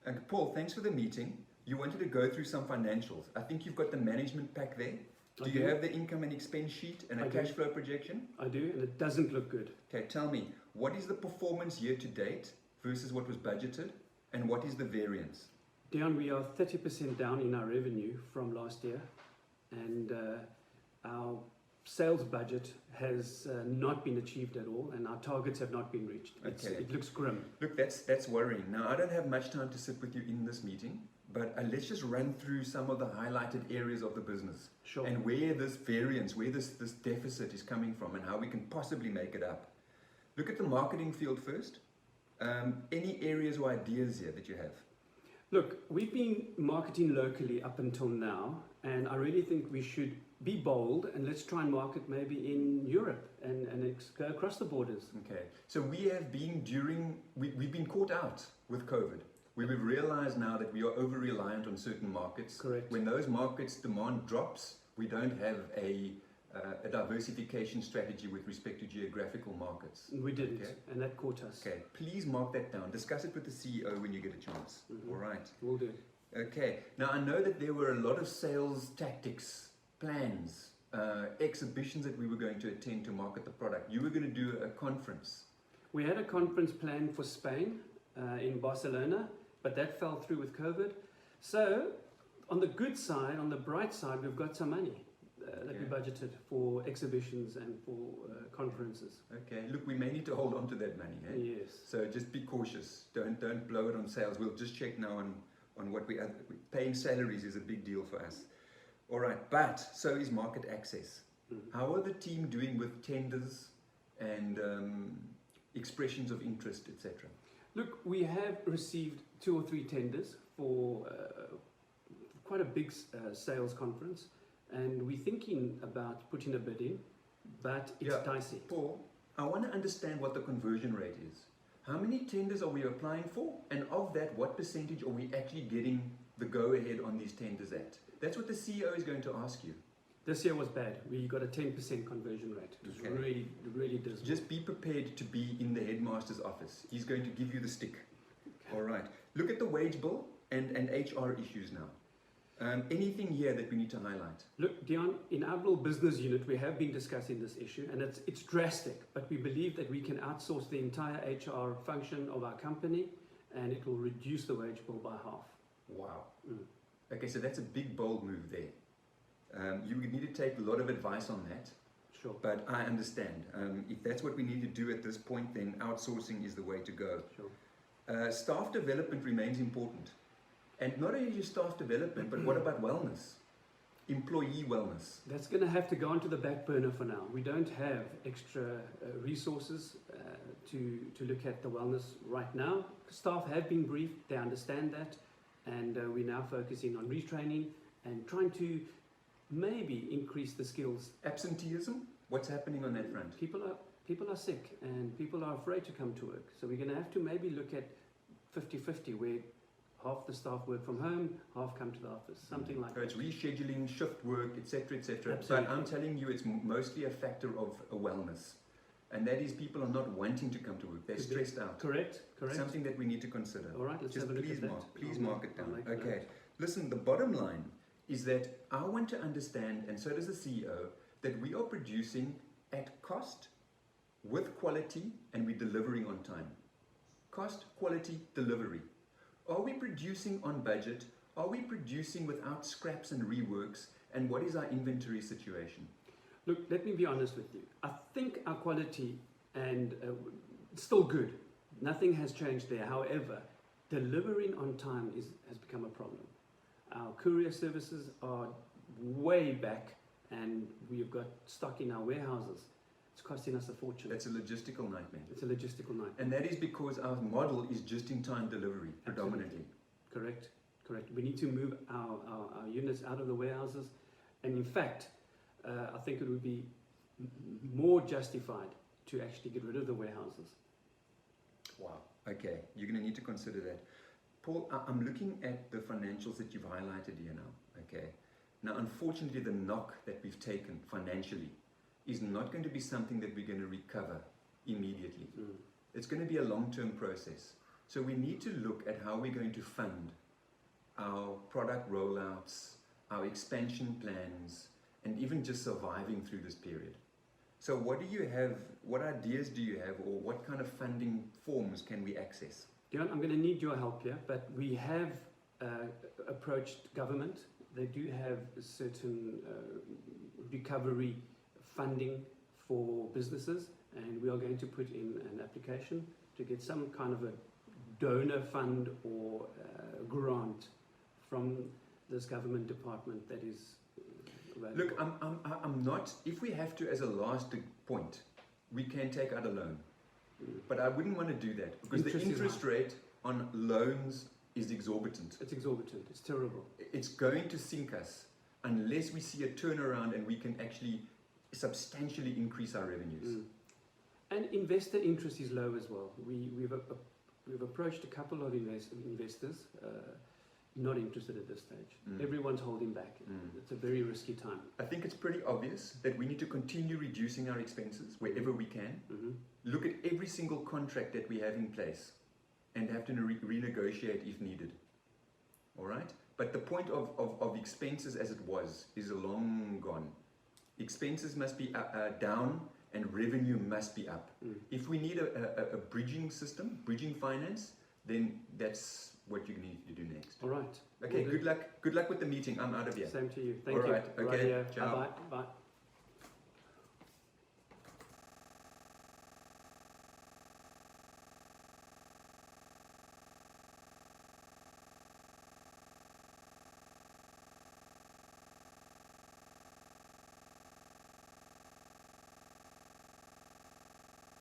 And Paul, thanks for the meeting. You wanted to go through some financials. I think you've got the management pack there. Do you have the income and expense sheet and a cash flow projection? I do, and it doesn't look good. Okay, tell me, what is the performance year to date versus what was budgeted, and what is the variance? Dion, we are 30% down in our revenue from last year, and our sales budget has not been achieved at all, and our targets have not been reached. It looks grim. Look, that's worrying. Now, I don't have much time to sit with you in this meeting, but let's just run through some of the highlighted areas of the business. Sure. And where this variance, where this deficit is coming from, and how we can possibly make it up. Look at the marketing field first. Any areas or ideas here that you have? Look, we've been marketing locally up until now, and I really think we should be bold and let's try and market maybe in Europe and go across the borders. Okay, so we have been we've been caught out with COVID. We've realized now that we are over-reliant on certain markets. Correct. When those markets' demand drops, we don't have a diversification strategy with respect to geographical markets. We didn't, and that caught us. Okay, please mark that down. Discuss it with the CEO when you get a chance. All right. Will do. Okay, now I know that there were a lot of sales tactics, plans, exhibitions that we were going to attend to market the product. You were going to do a conference. We had a conference planned for Spain in Barcelona, but that fell through with COVID. So, on the good side, on the bright side, we've got some money that we budgeted for exhibitions and for conferences. Okay, look, we may need to hold on to that money. Eh? Yes. So just be cautious. Don't blow it on sales. We'll just check now on what paying salaries is a big deal for us. All right, but so is market access. How are the team doing with tenders and expressions of interest, etc.? Look, we have received 2 or 3 tenders for quite a big sales conference, and we're thinking about putting a bid in, but it's dicey. Paul, I want to understand what the conversion rate is. How many tenders are we applying for? And of that, what percentage are we actually getting the go-ahead on these tenders at? That's what the CEO is going to ask you. This year was bad. We got a 10% conversion rate. It was really dismal. Just be prepared to be in the headmaster's office. He's going to give you the stick. All right. Look at the wage bill and HR issues now. Anything here that we need to highlight? Look, Dion, in our little business unit, we have been discussing this issue, and it's drastic, but we believe that we can outsource the entire HR function of our company, and it will reduce the wage bill by half. Wow. Okay, so that's a big, bold move there. You would need to take a lot of advice on that. Sure. But I understand. If that's what we need to do at this point, then outsourcing is the way to go. Sure. Staff development remains important. And not only just staff development, but what about wellness? Employee wellness. That's going to have to go onto the back burner for now. We don't have extra resources to look at the wellness right now. Staff have been briefed, they understand that, and we're now focusing on retraining and trying to maybe increase the skills. Absenteeism? What's happening on that front? People are sick and people are afraid to come to work. So we're going to have to maybe look at 50-50, where half the staff work from home, half come to the office, something like that. It's rescheduling, shift work, etc., etc. Absolutely. But I'm telling you, it's mostly a factor of a wellness. And that is, people are not wanting to come to work. They're stressed out. Correct. Something that we need to consider. All right, let's just have a look at that. Please mark it down. Okay. Listen, the bottom line is that I want to understand, and so does the CEO, that we are producing at cost, with quality, and we're delivering on time. Cost, quality, delivery. Are we producing on budget? Are we producing without scraps and reworks? And what is our inventory situation? Look, let me be honest with you. I think our quality and still good. Nothing has changed there. However, delivering on time has become a problem. Our courier services are way back, and we've got stock in our warehouses. It's costing us a fortune. That's a logistical nightmare. It's a logistical nightmare. And that is because our model is just-in-time delivery, predominantly. Correct. We need to move our units out of the warehouses. And in fact, I think it would be more justified to actually get rid of the warehouses. Wow. Okay. You're going to need to consider that. Paul, I'm looking at the financials that you've highlighted here now. Okay. Now, unfortunately, the knock that we've taken financially is not going to be something that we're going to recover immediately. It's going to be a long-term process. So we need to look at how we're going to fund our product rollouts, our expansion plans, and even just surviving through this period. So what do you have, what ideas do you have, or what kind of funding forms can we access? Dion, I'm going to need your help here, but we have approached government. They do have a certain recovery funding for businesses, and we are going to put in an application to get some kind of a donor fund or grant from this government department that is available. Look, I'm not, if we have to as a last point, we can take out a loan. But I wouldn't want to do that because the interest rate on loans is exorbitant. It's exorbitant, it's terrible. It's going to sink us unless we see a turnaround and we can actually substantially increase our revenues. And investor interest is low as well. We've approached a couple of investors, not interested at this stage. Everyone's holding back. It's a very risky time. I think it's pretty obvious that we need to continue reducing our expenses wherever we can. Look at every single contract that we have in place and have to renegotiate if needed. All right? But the point of expenses as it was is long gone. Expenses must be down and revenue must be up. If we need a bridging system, bridging finance, then that's what you need to do next. All right. Okay, good luck with the meeting. I'm out of here. Same to you. Thank you. All right, okay, ciao. ciao. Bye. Bye.